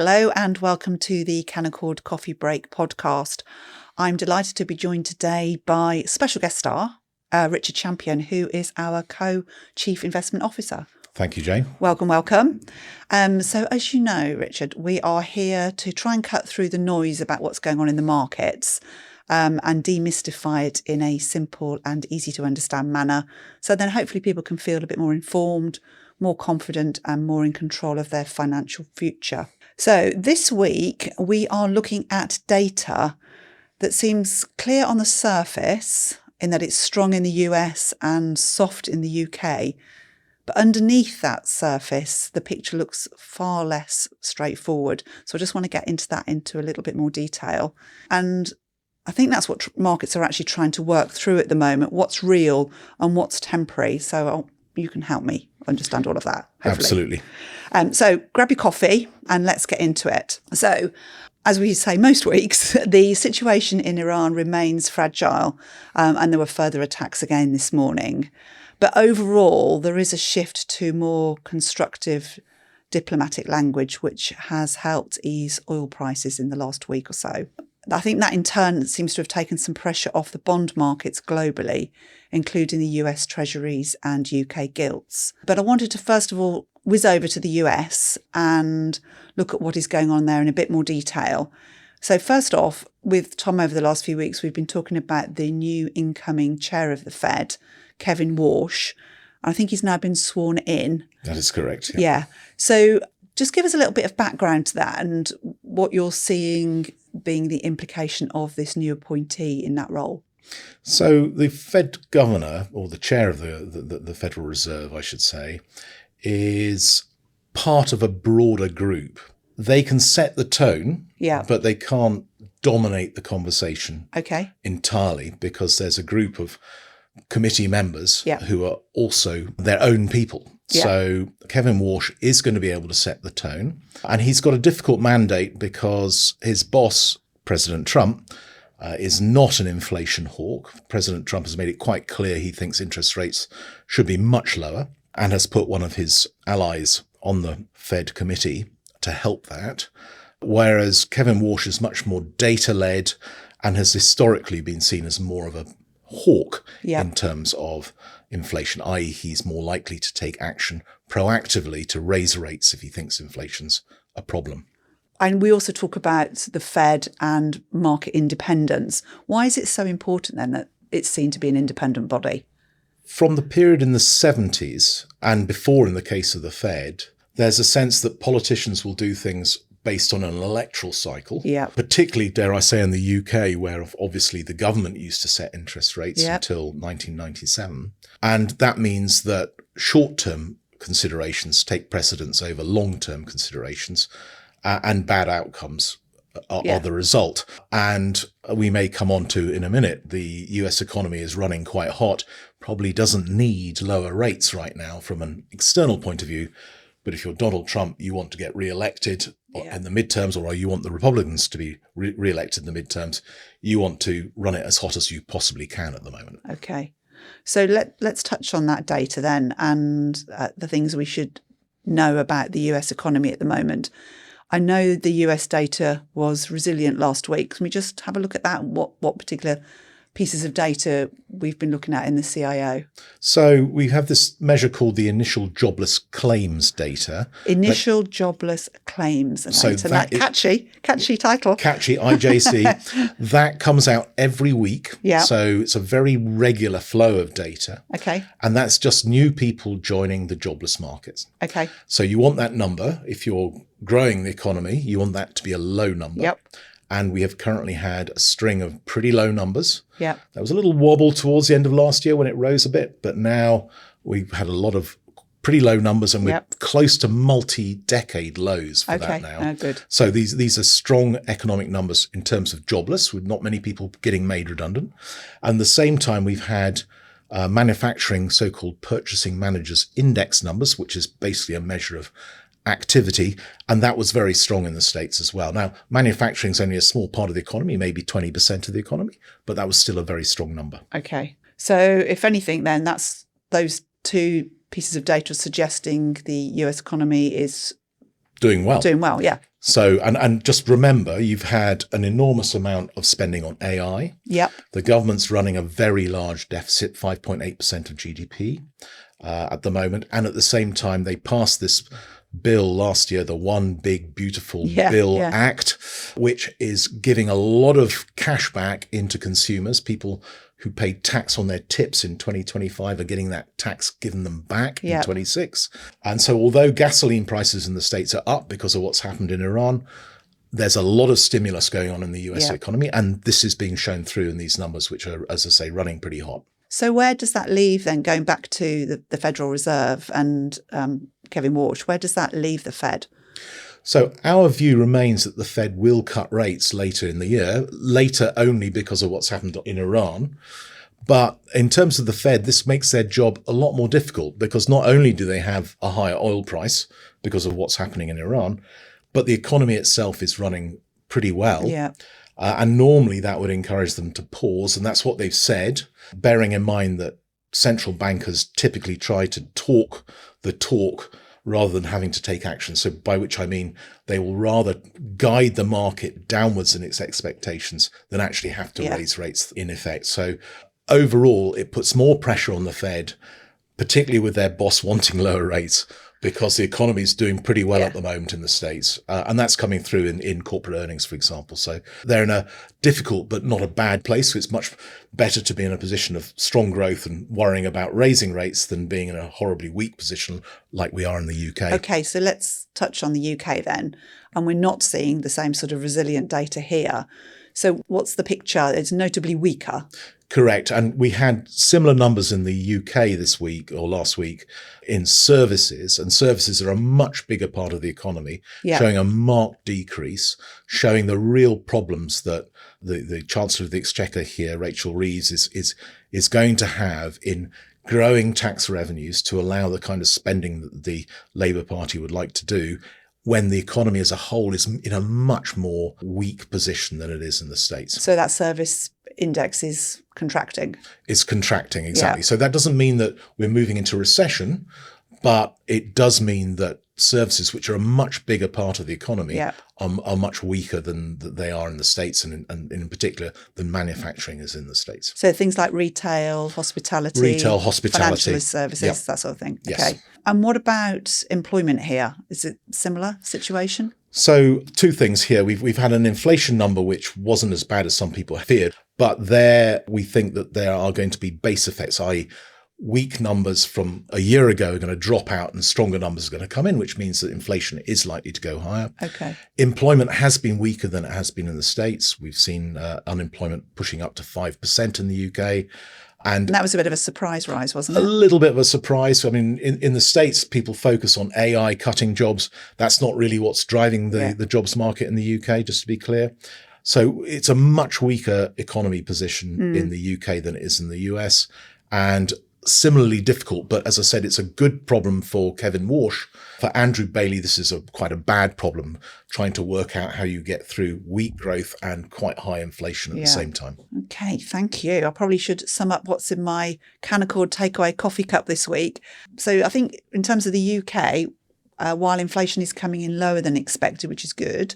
Hello and welcome to the Canaccord Coffee Break podcast. I'm delighted to be joined today by special guest star, Richard Champion, who is our co-chief investment officer. Thank you, Jane. Welcome, welcome. So as you know, Richard, we are here to try and cut through the noise about what's going on in the markets and demystify it in a simple and easy to understand manner. So then hopefully people can feel a bit more informed, more confident and more in control of their financial future. So this week we are looking at data that seems clear on the surface in that it's strong in the US and soft in the UK. But underneath that surface, the picture looks far less straightforward. So I just want to get into that into a little bit more detail. And I think that's what markets are actually trying to work through at the moment, what's real and what's temporary. So you can help me understand all of that, hopefully. Absolutely. So grab your coffee and let's get into it. So as we say most weeks, the situation in Iran remains fragile and there were further attacks again this morning. But overall, there is a shift to more constructive diplomatic language, which has helped ease oil prices in the last week or so. I think that in turn seems to have taken some pressure off the bond markets globally, including the US Treasuries and UK gilts. But I wanted to first of all whiz over to the US and look at what is going on there in a bit more detail. So first off, with Tom over the last few weeks, we've been talking about the new incoming chair of the Fed, Kevin Warsh. I think he's now been sworn in. That is correct. Yeah. So just give us a little bit of background to that and what you're seeing being the implication of this new appointee in that role. So the Fed governor, or the chair of the Federal Reserve, I should say, is part of a broader group. They can set the tone, but they can't dominate the conversation entirely because there's a group of committee members who are also their own people. Yeah. So Kevin Warsh is going to be able to set the tone. And he's got a difficult mandate because his boss, President Trump, is not an inflation hawk. President Trump has made it quite clear he thinks interest rates should be much lower and has put one of his allies on the Fed committee to help that. Whereas Kevin Warsh is much more data-led and has historically been seen as more of a hawk in terms of inflation, i.e. he's more likely to take action proactively to raise rates if he thinks inflation's a problem. And we also talk about the Fed and market independence. Why is it so important then that it's seen to be an independent body? From the period in the 70s and before in the case of the Fed, there's a sense that politicians will do things based on an electoral cycle, particularly, dare I say, in the UK, where obviously the government used to set interest rates until 1997. And that means that short-term considerations take precedence over long-term considerations, and bad outcomes are the result. And we may come on to in a minute, the US economy is running quite hot, probably doesn't need lower rates right now from an external point of view. But if you're Donald Trump, you want to get re-elected in the midterms, or you want the Republicans to be re-elected in the midterms, you want to run it as hot as you possibly can at the moment. Okay. So let's touch on that data then and the things we should know about the US economy at the moment. I know the US data was resilient last week. Can we just have a look at that? What particular pieces of data we've been looking at in the CIO? So we have this measure called the initial jobless claims data. Initial jobless claims data. So that catchy title. Catchy, IJC. That comes out every week. Yeah. So it's a very regular flow of data. Okay. And that's just new people joining the jobless markets. Okay. So you want that number. If you're growing the economy, you want that to be a low number. Yep. And we have currently had a string of pretty low numbers. Yeah. There was a little wobble towards the end of last year when it rose a bit, but now we've had a lot of pretty low numbers and we're close to multi-decade lows for that now. Good. So these are strong economic numbers in terms of jobless, with not many people getting made redundant. And at the same time, we've had manufacturing so-called purchasing managers index numbers, which is basically a measure of activity, and that was very strong in the States as well. Now, manufacturing is only a small part of the economy, maybe 20% of the economy, but that was still a very strong number. Okay. So if anything, then that's those two pieces of data suggesting the US economy is doing well. Doing well, yeah. So, and just remember, you've had an enormous amount of spending on AI. Yep. The government's running a very large deficit, 5.8% of GDP at the moment. And at the same time, they passed this bill last year, the One Big Beautiful Bill Act, which is giving a lot of cash back into consumers. People who paid tax on their tips in 2025 are getting that tax given them back in 26. And so although gasoline prices in the States are up because of what's happened in Iran, there's a lot of stimulus going on in the US economy. And this is being shown through in these numbers, which are, as I say, running pretty hot. So where does that leave then, going back to the Federal Reserve and Kevin Walsh, where does that leave the Fed? So our view remains that the Fed will cut rates later in the year, later only because of what's happened in Iran. But in terms of the Fed, this makes their job a lot more difficult because not only do they have a higher oil price because of what's happening in Iran, but the economy itself is running pretty well. Yeah. And normally that would encourage them to pause. And that's what they've said, bearing in mind that central bankers typically try to talk the talk rather than having to take action. So by which I mean they will rather guide the market downwards in its expectations than actually have to raise rates in effect. So overall, it puts more pressure on the Fed, particularly with their boss wanting lower rates, because the economy is doing pretty well at the moment in the States. And that's coming through in corporate earnings, for example. So they're in a difficult but not a bad place. So it's much better to be in a position of strong growth and worrying about raising rates than being in a horribly weak position like we are in the UK. Okay, so let's touch on the UK then. And we're not seeing the same sort of resilient data here. So what's the picture? It's notably weaker. Correct. And we had similar numbers in the UK this week or last week in services, and services are a much bigger part of the economy, showing a marked decrease, showing the real problems that the Chancellor of the Exchequer here, Rachel Reeves, is going to have in growing tax revenues to allow the kind of spending that the Labour Party would like to do, when the economy as a whole is in a much more weak position than it is in the States. So that service index is contracting. It's contracting, exactly. So that doesn't mean that we're moving into recession, but it does mean that services, which are a much bigger part of the economy, are much weaker than they are in the States, and in particular than manufacturing is in the States. So things like retail, hospitality, financial services, that sort of thing. Yes. Okay. And what about employment here? Is it similar situation? So two things here. We've had an inflation number which wasn't as bad as some people feared, but there we think that there are going to be base effects, i.e. weak numbers from a year ago are going to drop out and stronger numbers are going to come in, which means that inflation is likely to go higher. Okay. Employment has been weaker than it has been in the States. We've seen unemployment pushing up to 5% in the UK. And that was a bit of a surprise rise, wasn't it? A little bit of a surprise. I mean, in the States, people focus on AI cutting jobs. That's not really what's driving the jobs market in the UK, just to be clear. So it's a much weaker economy position in the UK than it is in the US. And similarly difficult, but as I said, it's a good problem for Kevin Walsh. For Andrew Bailey, this is quite a bad problem, trying to work out how you get through weak growth and quite high inflation at the same time. Okay, thank you. I probably should sum up what's in my Canaccord takeaway coffee cup this week. So I think in terms of the UK, while inflation is coming in lower than expected, which is good,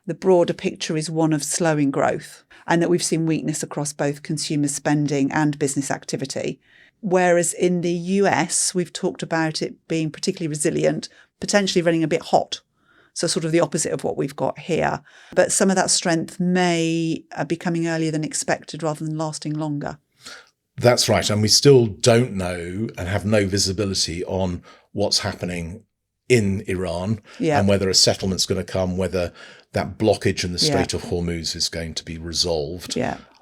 the broader picture is one of slowing growth, and that we've seen weakness across both consumer spending and business activity. Whereas in the US, we've talked about it being particularly resilient, potentially running a bit hot. So sort of the opposite of what we've got here. But some of that strength may be coming earlier than expected rather than lasting longer. That's right. And we still don't know and have no visibility on what's happening in Iran and whether a settlement's going to come, whether that blockage in the Strait of Hormuz is going to be resolved,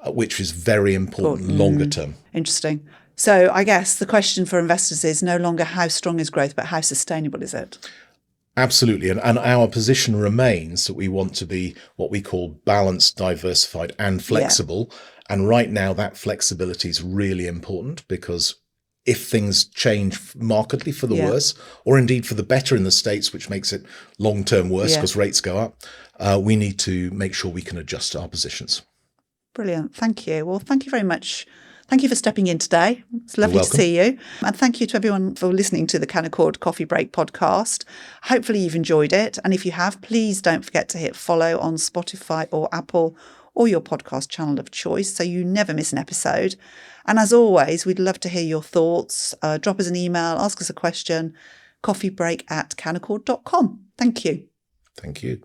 which is very important longer term. Interesting. So I guess the question for investors is no longer how strong is growth, but how sustainable is it? Absolutely. And our position remains that we want to be what we call balanced, diversified and flexible. And right now that flexibility is really important, because if things change markedly for the worse, or indeed for the better in the States, which makes it long-term worse because rates go up, we need to make sure we can adjust our positions. Brilliant. Thank you. Well, thank you very much. Thank you for stepping in today. It's lovely to welcome. see you. And thank you to everyone for listening to the Canaccord Coffee Break podcast. Hopefully you've enjoyed it. And if you have, please don't forget to hit follow on Spotify or Apple or your podcast channel of choice so you never miss an episode. And as always, we'd love to hear your thoughts. Drop us an email, ask us a question, coffeebreak@canaccord.com. Thank you. Thank you.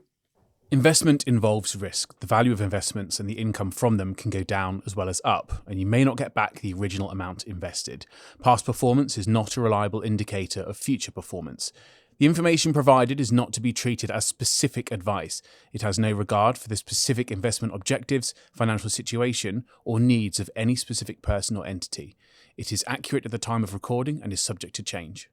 Investment involves risk. The value of investments and the income from them can go down as well as up, and you may not get back the original amount invested. Past performance is not a reliable indicator of future performance. The information provided is not to be treated as specific advice. It has no regard for the specific investment objectives, financial situation, or needs of any specific person or entity. It is accurate at the time of recording and is subject to change.